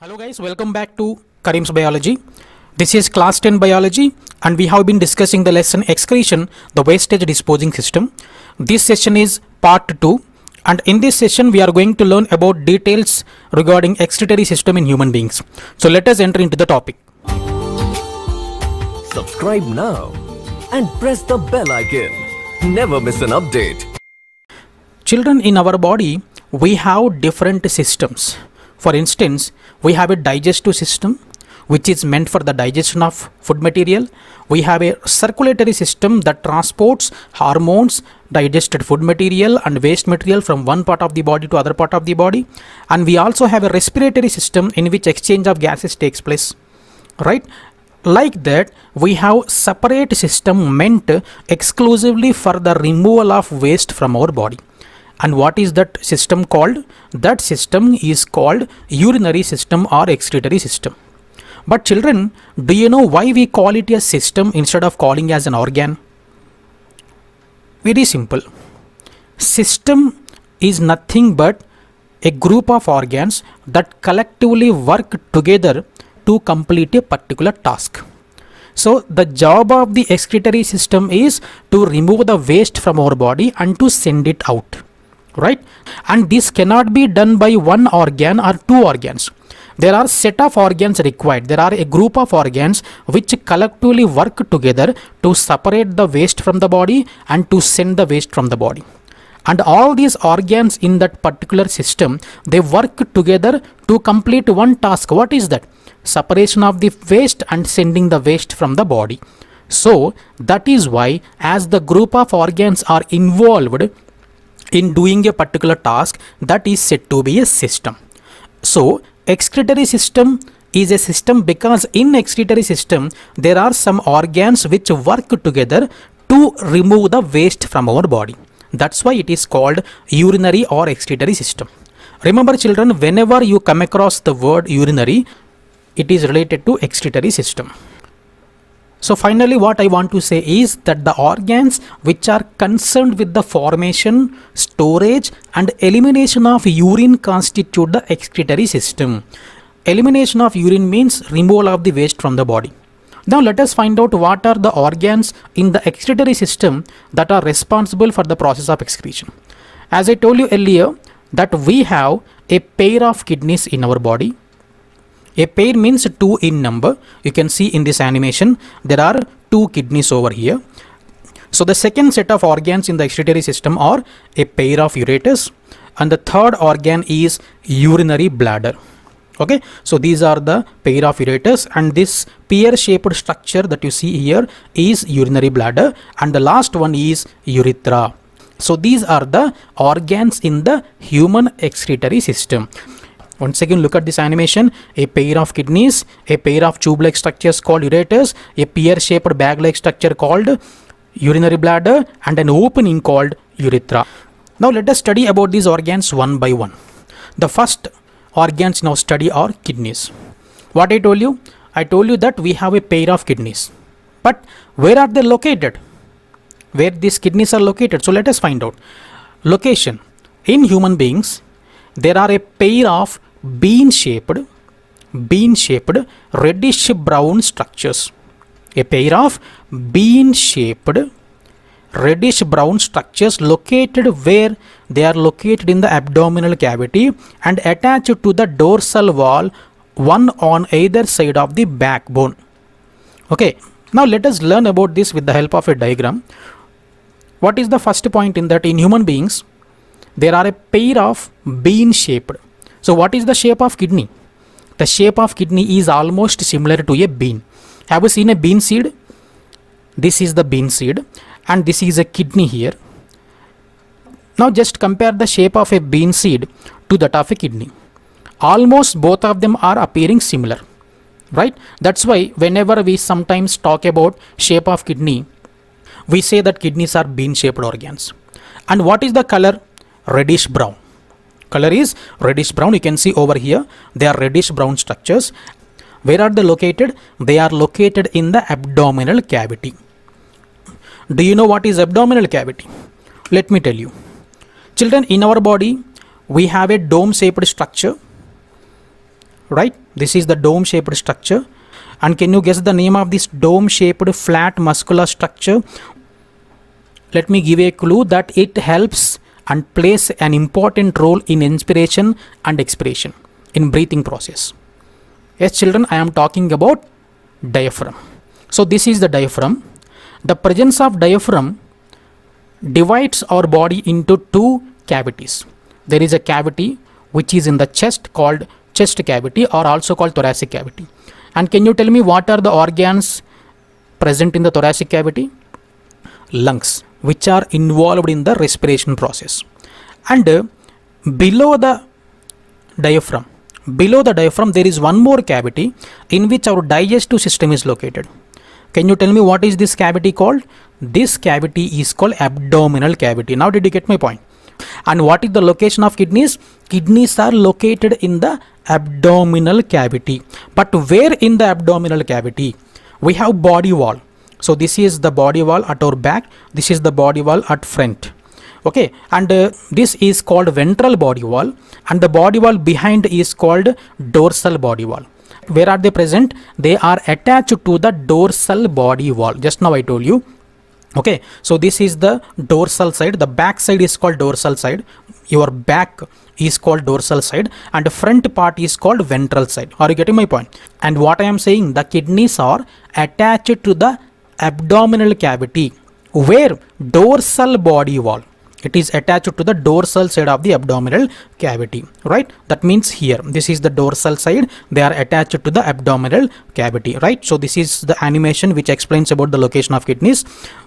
Hello guys, welcome back to Karim's Biology. This is class 10 biology and we have been discussing the lesson excretion, the wastage disposing system. This session is part 2 and in this session we are going to learn about details regarding excretory system in human beings. So let us enter into the topic. Subscribe now and press the bell icon. Never miss an update. Children, in our body we have different systems. For instance, we have a digestive system which is meant for the digestion of food material. We have a circulatory system that transports hormones, digested food material and waste material from one part of the body to other part of the body. And we also have a respiratory system in which exchange of gases takes place, right? Like that, we have separate system meant exclusively for the removal of waste from our body. And what is that system called? That system is called urinary system or excretory system. But children, do you know why we call it a system instead of calling as an organ? Very simple. System is nothing but a group of organs that collectively work together to complete a particular task. So the job of the excretory system is to remove the waste from our body and to send it out. Right? And this cannot be done by one organ or two organs. There are set of organs required. There are a group of organs which collectively work together to separate the waste from the body and to send the waste from the body. And all these organs in that particular system, they work together to complete one task. What is that? Separation of the waste and sending the waste from the body. So that is why as the group of organs are involved in doing a particular task, that is said to be a system. So excretory system is a system because in excretory system there are some organs which work together to remove the waste from our body. That's why it is called urinary or excretory system. Remember children, whenever you come across the word urinary, it is related to excretory system. So finally what I want to say is that the organs which are concerned with the formation, storage and elimination of urine constitute the excretory system. Elimination of urine means removal of the waste from the body. Now let us find out what are the organs in the excretory system that are responsible for the process of excretion. As I told you earlier that we have a pair of kidneys in our body. A pair means two in number. You can see in this animation there are two kidneys over here. So the second set of organs in the excretory system are a pair of ureters and the third organ is urinary bladder. Okay, so these are the pair of ureters and this pear-shaped structure that you see here is urinary bladder and the last one is urethra. So these are the organs in the human excretory system. Once again, look at this animation, a pair of kidneys, a pair of tube-like structures called ureters, a pear-shaped bag-like structure called urinary bladder and an opening called urethra. Now let us study about these organs one by one. The first organs in our study are kidneys. What I told you? I told you that we have a pair of kidneys. But where are they located? Where these kidneys are located? So let us find out. Location. In human beings, there are a pair of bean-shaped reddish brown structures. A pair of bean-shaped reddish brown structures located where they are located in the abdominal cavity and attached to the dorsal wall, one on either side of the backbone. Okay, now let us learn about this with the help of a diagram. What is the first point in that? In human beings, there are a pair of bean-shaped. So what is the shape of kidney? The shape of kidney is almost similar to a bean. Have you seen a bean seed? This is the bean seed and this is a kidney here. Now just compare the shape of a bean seed to that of a kidney. Almost both of them are appearing similar, right? That's why whenever we sometimes talk about shape of kidney, we say that kidneys are bean-shaped organs. And what is the color? Reddish brown. Color is reddish brown. You can see over here they are reddish brown structures. Where are they located? They are located in the abdominal cavity. Do you know what is abdominal cavity? Let me tell you. Children, in our body we have a dome shaped structure, right? This is the dome shaped structure. And can you guess the name of this dome shaped flat muscular structure? Let me give a clue that it helps and plays an important role in inspiration and expiration in breathing process. Yes, children, I am talking about diaphragm. So this is the diaphragm. The presence of diaphragm divides our body into two cavities. There is a cavity which is in the chest called chest cavity, or also called thoracic cavity. And can you tell me what are the organs present in the thoracic cavity? Lungs, which are involved in the respiration process. And below the diaphragm, there is one more cavity in which our digestive system is located. Can you tell me what is this cavity called? This cavity is called abdominal cavity. Now did you get my point? And what is the location of kidneys? Kidneys are located in the abdominal cavity. But where in the abdominal cavity? We have body wall. So this is the body wall at our back. This is the body wall at front. Okay, and this is called ventral body wall, and the body wall behind is called dorsal body wall. Where are they present? They are attached to the dorsal body wall. Just now I told you. Okay, so this is the dorsal side. The back side is called dorsal side. Your back is called dorsal side, and the front part is called ventral side. Are you getting my point? And what I am saying, the kidneys are attached to the abdominal cavity. Where? Dorsal body wall. It is attached to the dorsal side of the abdominal cavity, right? That means here, this is the dorsal side. They are attached to the abdominal cavity, right? So this is the animation which explains about the location of kidneys.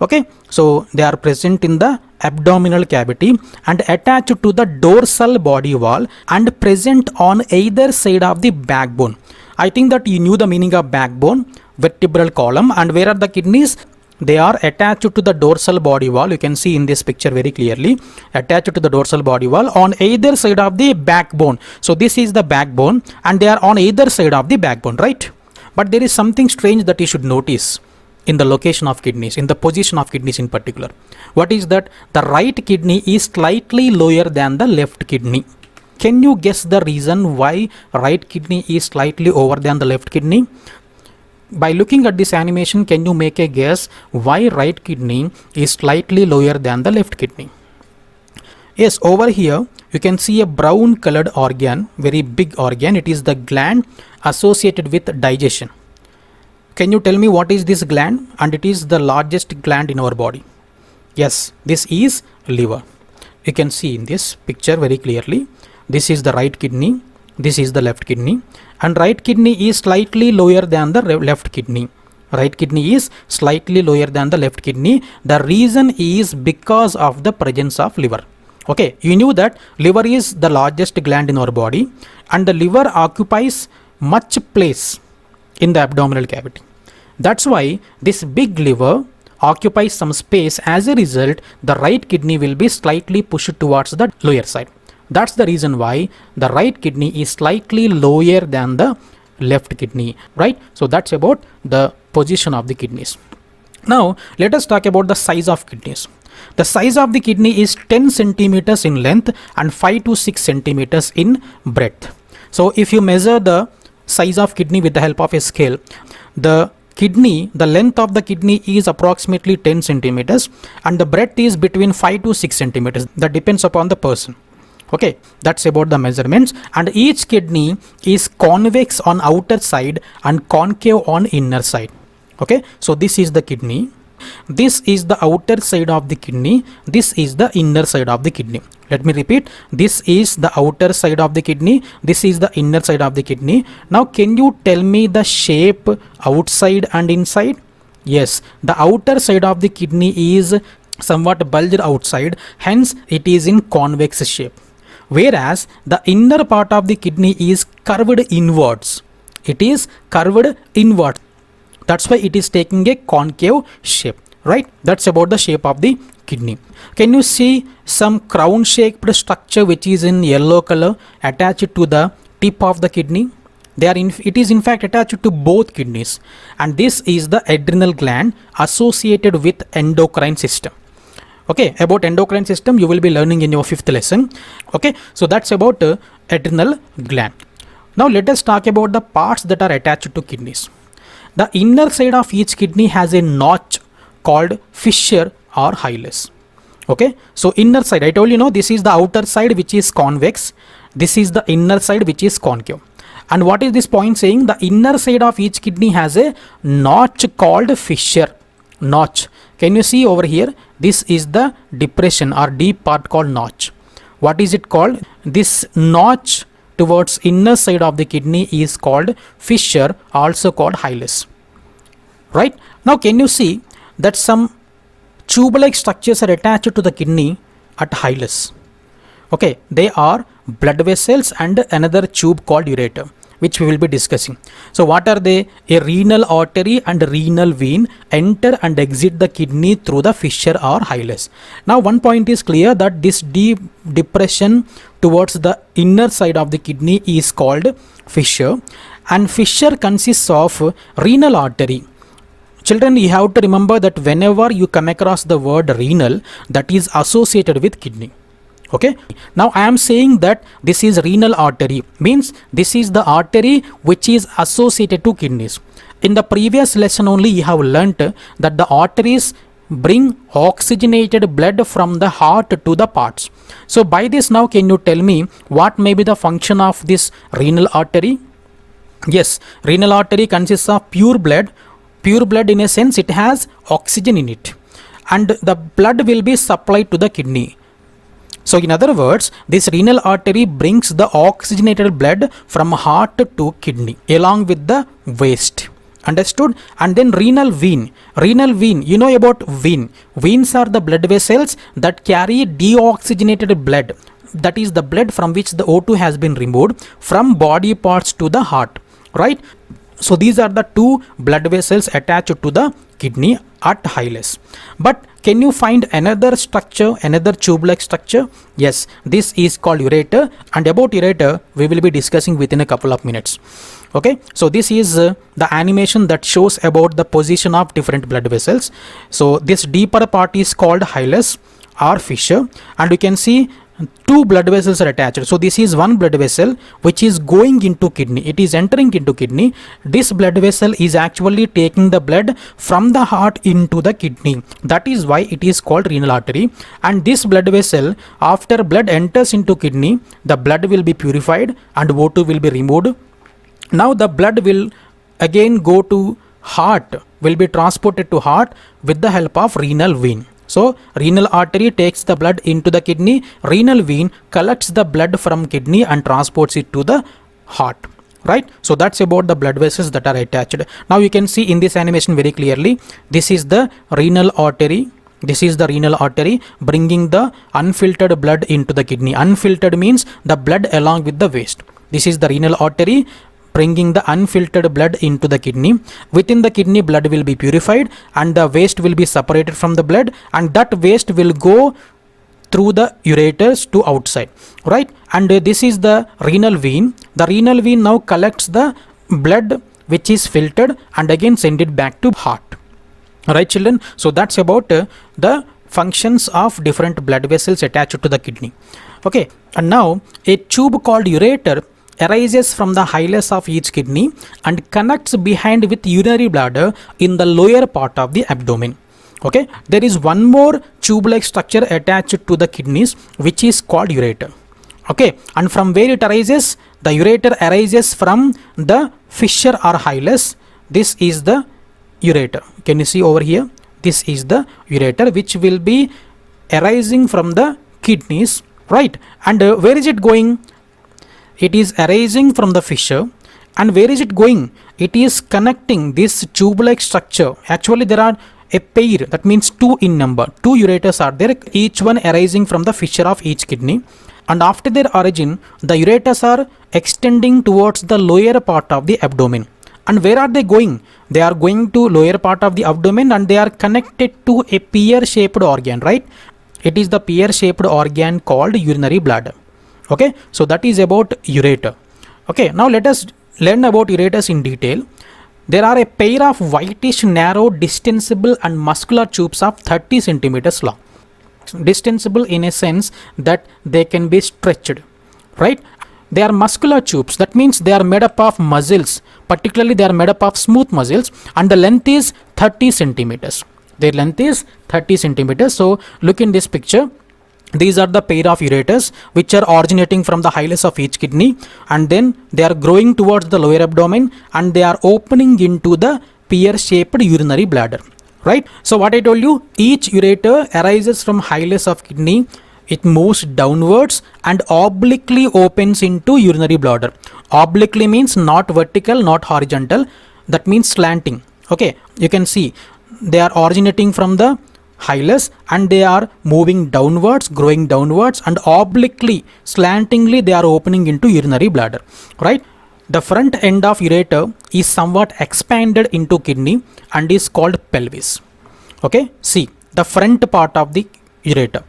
Okay, so they are present in the abdominal cavity and attached to the dorsal body wall and present on either side of the backbone. I think that you knew the meaning of backbone, vertebral column. And where are the kidneys? They are attached to the dorsal body wall. You can see in this picture very clearly, attached to the dorsal body wall on either side of the backbone. So this is the backbone and they are on either side of the backbone, right? But there is something strange that you should notice in the location of kidneys, in the position of kidneys in particular. What is that? The right kidney is slightly lower than the left kidney. Can you guess the reason why right kidney is slightly over than the left kidney? By looking at this animation, can you make a guess why right kidney is slightly lower than the left kidney? Yes, over here you can see a brown colored organ, very big organ. It is the gland associated with digestion. Can you tell me what is this gland? And it is the largest gland in our body. Yes, this is liver. You can see in this picture very clearly. This is the right kidney. This is the left kidney, and right kidney is slightly lower than the left kidney. Right kidney is slightly lower than the left kidney. The reason is because of the presence of liver. Okay, you knew that liver is the largest gland in our body, and the liver occupies much place in the abdominal cavity. That's why this big liver occupies some space. As a result, the right kidney will be slightly pushed towards the lower side. That's the reason why the right kidney is slightly lower than the left kidney, right? So that's about the position of the kidneys. Now let us talk about the size of kidneys. The size of the kidney is 10 centimeters in length and 5 to 6 centimeters in breadth. So if you measure the size of kidney with the help of a scale, the length of the kidney is approximately 10 centimeters and the breadth is between 5 to 6 centimeters. That depends upon the person. Okay, that's about the measurements. And each kidney is convex on outer side and concave on inner side. Okay, so this is the kidney. This is the outer side of the kidney. This is the inner side of the kidney. Let me repeat. This is the outer side of the kidney. This is the inner side of the kidney. Now can you tell me the shape outside and inside? Yes, the outer side of the kidney is somewhat bulged outside, hence it is in convex shape. Whereas the inner part of the kidney is curved inwards. It is curved inward. That's why it is taking a concave shape, right? That's about the shape of the kidney. Can you see some crown shaped structure which is in yellow color attached to the tip of the kidney? It is in fact attached to both kidneys, and this is the adrenal gland associated with endocrine system. Okay, about endocrine system you will be learning in your 5th lesson. Okay, so that's about adrenal gland. Now let us talk about the parts that are attached to kidneys. The inner side of each kidney has a notch called fissure or hilus. Okay, so inner side, I told you, this is the outer side which is convex. This is the inner side which is concave. And what is this point saying? The inner side of each kidney has a notch called fissure. Notch. Can you see over here? This is the depression or deep part called notch. What is it called? This notch towards inner side of the kidney is called fissure, also called hilus. Right? Now can you see that some tube-like structures are attached to the kidney at hilus? Okay, they are blood vessels and another tube called ureter, which we will be discussing. So what are they? A renal artery and a renal vein enter and exit the kidney through the fissure or hilus. Now one point is clear, that this deep depression towards the inner side of the kidney is called fissure, and fissure consists of renal artery. Children, you have to remember that whenever you come across the word renal, that is associated with kidney. Okay, now I am saying that this is renal artery, means this is the artery which is associated to kidneys. In the previous lesson only you have learnt that the arteries bring oxygenated blood from the heart to the parts. So by this, now can you tell me what may be the function of this renal artery? Yes, renal artery consists of pure blood. Pure blood in a sense, it has oxygen in it, and the blood will be supplied to the kidney. So in other words, this renal artery brings the oxygenated blood from heart to kidney along with the waste. Understood? And then renal vein. Renal vein, you know about vein. Veins are the blood vessels that carry deoxygenated blood. That is the blood from which the O2 has been removed from body parts to the heart. Right? So these are the two blood vessels attached to the kidney at hilus. But can you find another structure, another tube-like structure? Yes, this is called ureter, and about ureter we will be discussing within a couple of minutes. Okay, so this is the animation that shows about the position of different blood vessels. So this deeper part is called hilus or fissure, and you can see two blood vessels are attached. So this is one blood vessel which is going into kidney. It is entering into kidney. This blood vessel is actually taking the blood from the heart into the kidney. That is why it is called renal artery. And this blood vessel, after blood enters into kidney, the blood will be purified and O2 will be removed. Now the blood will again go to heart, will be transported to heart with the help of renal vein. So renal artery takes the blood into the kidney, renal vein collects the blood from kidney and transports it to the heart. Right? So that's about the blood vessels that are attached. Now you can see in this animation very clearly, this is the renal artery. This is the renal artery bringing the unfiltered blood into the kidney. Unfiltered means the blood along with the waste. This is the renal artery bringing the unfiltered blood into the kidney. Within the kidney, blood will be purified and the waste will be separated from the blood, and that waste will go through the ureters to outside. Right? And this is the renal vein. The renal vein now collects the blood which is filtered and again send it back to heart. Alright children, so that's about the functions of different blood vessels attached to the kidney. Okay, and now a tube called ureter arises from the hilus of each kidney and connects behind with urinary bladder in the lower part of the abdomen. Okay, there is one more tube-like structure attached to the kidneys which is called ureter. Okay, and from where it arises? The ureter arises from the fissure or hilus. This is the ureter. Can you see over here? This is the ureter which will be arising from the kidneys, right? And where is it going? It is arising from the fissure. And where is it going? It is connecting this tube-like structure. Actually, there are a pair, that means two in number. Two ureters are there, each one arising from the fissure of each kidney. And after their origin, the ureters are extending towards the lower part of the abdomen. And where are they going? They are going to lower part of the abdomen and they are connected to a pear-shaped organ, right? It is the pear-shaped organ called urinary bladder. Okay, so that is about ureter. Okay, now let us learn about ureters in detail. There are a pair of whitish, narrow, distensible and muscular tubes of 30 centimeters long. Distensible in a sense that they can be stretched, right? They are muscular tubes. That means they are made up of muscles. Particularly they are made up of smooth muscles, and the length is 30 centimeters. Their length is 30 centimeters. So look in this picture. These are the pair of ureters which are originating from the hilus of each kidney, and then they are growing towards the lower abdomen and they are opening into the pear-shaped urinary bladder. Right? So what I told you, each ureter arises from hilus of kidney. It moves downwards and obliquely opens into urinary bladder. Obliquely means not vertical, not horizontal. That means slanting. Okay, you can see they are originating from the hilus and they are moving downwards, growing downwards, and obliquely, slantingly they are opening into urinary bladder. Right? The front end of ureter is somewhat expanded into kidney and is called pelvis. Okay, see the front part of the ureter,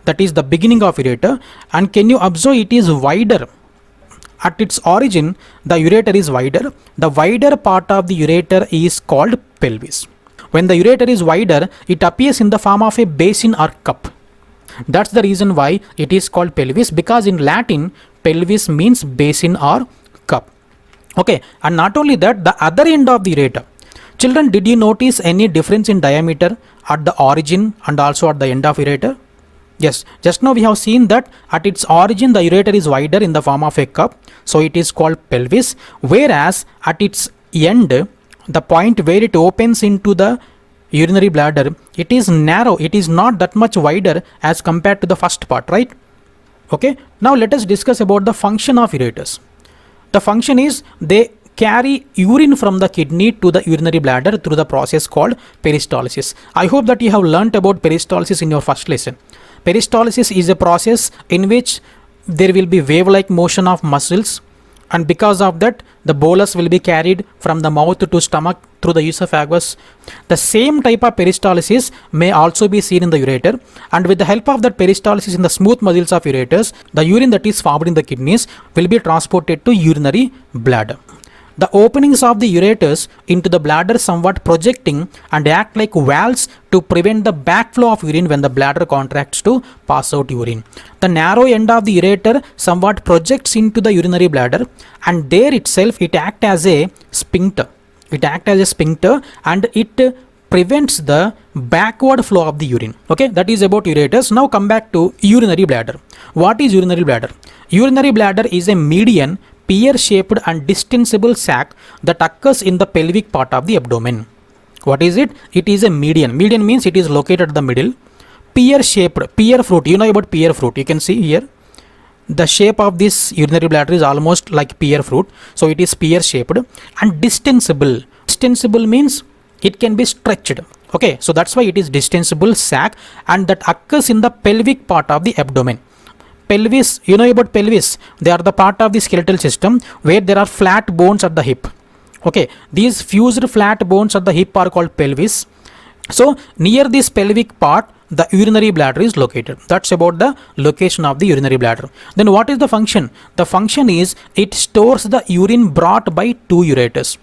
that is the beginning of ureter, and can you observe it is wider. At its origin the ureter is wider. The wider part of the ureter is called pelvis. When the ureter is wider, it appears in the form of a basin or cup. That's the reason why it is called pelvis, because in Latin pelvis means basin or cup. Okay, and not only that, the other end of the ureter. Children, did you notice any difference in diameter at the origin and also at the end of ureter? Yes, just now we have seen that at its origin the ureter is wider in the form of a cup, so it is called pelvis, whereas at its end, the point where it opens into the urinary bladder, it is narrow, it is not that much wider as compared to the first part, right? Okay, now let us discuss about the function of ureters. The function is they carry urine from the kidney to the urinary bladder through the process called peristalsis. I hope that you have learnt about peristalsis in your first lesson. Peristalsis is a process in which there will be wave-like motion of muscles, and because of that the bolus will be carried from the mouth to stomach through the esophagus. The same type of peristalsis may also be seen in the ureter, and with the help of that peristalsis in the smooth muscles of ureters, the urine that is formed in the kidneys will be transported to urinary bladder. The openings of the ureters into the bladder somewhat projecting and act like valves to prevent the backflow of urine when the bladder contracts to pass out urine. The narrow end of the ureter somewhat projects into the urinary bladder, and there itself it acts as a sphincter. It acts as a sphincter and it prevents the backward flow of the urine. Okay, that is about ureters. Now come back to urinary bladder. What is urinary bladder? Urinary bladder is a median, pear-shaped and distensible sac that occurs in the pelvic part of the abdomen. What is it? It is a median. Median means it is located at the middle. Pear-shaped, pear fruit. You know about pear fruit. You can see here. The shape of this urinary bladder is almost like pear fruit. So it is pear-shaped and distensible. Distensible means it can be stretched. Okay, so that's why it is distensible sac, and that occurs in the pelvic part of the abdomen. Pelvis, you know about pelvis, they are the part of the skeletal system where there are flat bones at the hip. Okay, these fused flat bones at the hip are called pelvis. So near this pelvic part the urinary bladder is located. That's about the location of the urinary bladder. Then what is the function? The function is it stores the urine brought by two ureters.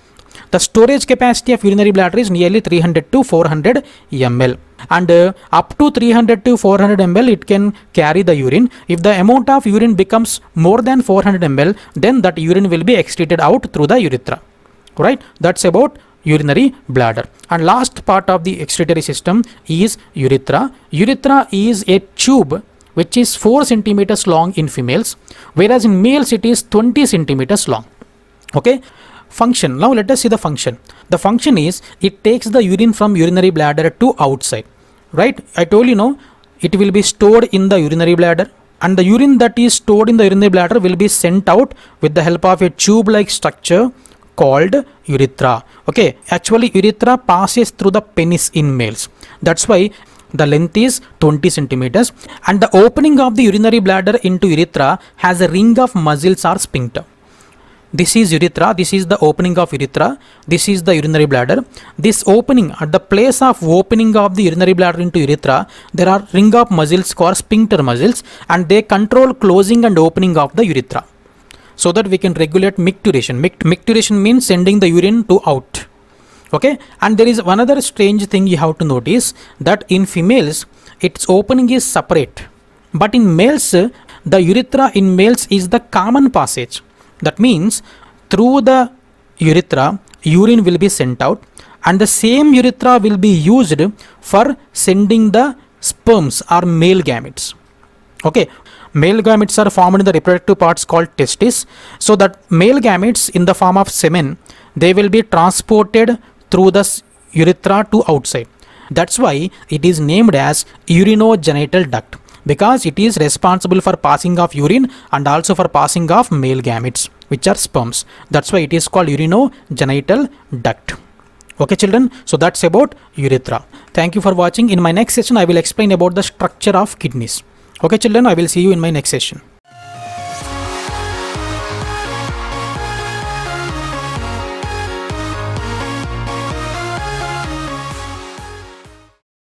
The storage capacity of urinary bladder is nearly 300 to 400 ml, and up to 300 to 400 ml it can carry the urine. If the amount of urine becomes more than 400 ml, then that urine will be excreted out through the urethra. Right? That's about urinary bladder. And last part of the excretory system is urethra. Urethra is a tube which is 4 centimeters long in females, whereas in males it is 20 centimeters long. Okay. Function. Now let us see the function. The function is it takes the urine from urinary bladder to outside. Right? I told you no, it will be stored in the urinary bladder, and the urine that is stored in the urinary bladder will be sent out with the help of a tube-like structure called urethra. Okay, actually urethra passes through the penis in males. That's why the length is 20 centimeters, and the opening of the urinary bladder into urethra has a ring of muscles or sphincter. This is urethra, this is the opening of urethra, this is the urinary bladder. This opening, at the place of opening of the urinary bladder into urethra, there are ring of muscles called sphincter muscles, and they control closing and opening of the urethra, so that we can regulate micturition. Micturition means sending the urine to out. Okay, and there is one other strange thing you have to notice, that in females its opening is separate, but in males the urethra in males is the common passage. That means through the urethra, urine will be sent out, and the same urethra will be used for sending the sperms or male gametes. Okay, male gametes are formed in the reproductive parts called testis. So that male gametes in the form of semen, they will be transported through the urethra to outside. That's why it is named as urinogenital duct, because it is responsible for passing of urine and also for passing of male gametes, which are sperms. That's why it is called urinogenital duct. Okay children, so that's about urethra. Thank you for watching. In my next session I will explain about the structure of kidneys. Okay children, I will see you in my next session.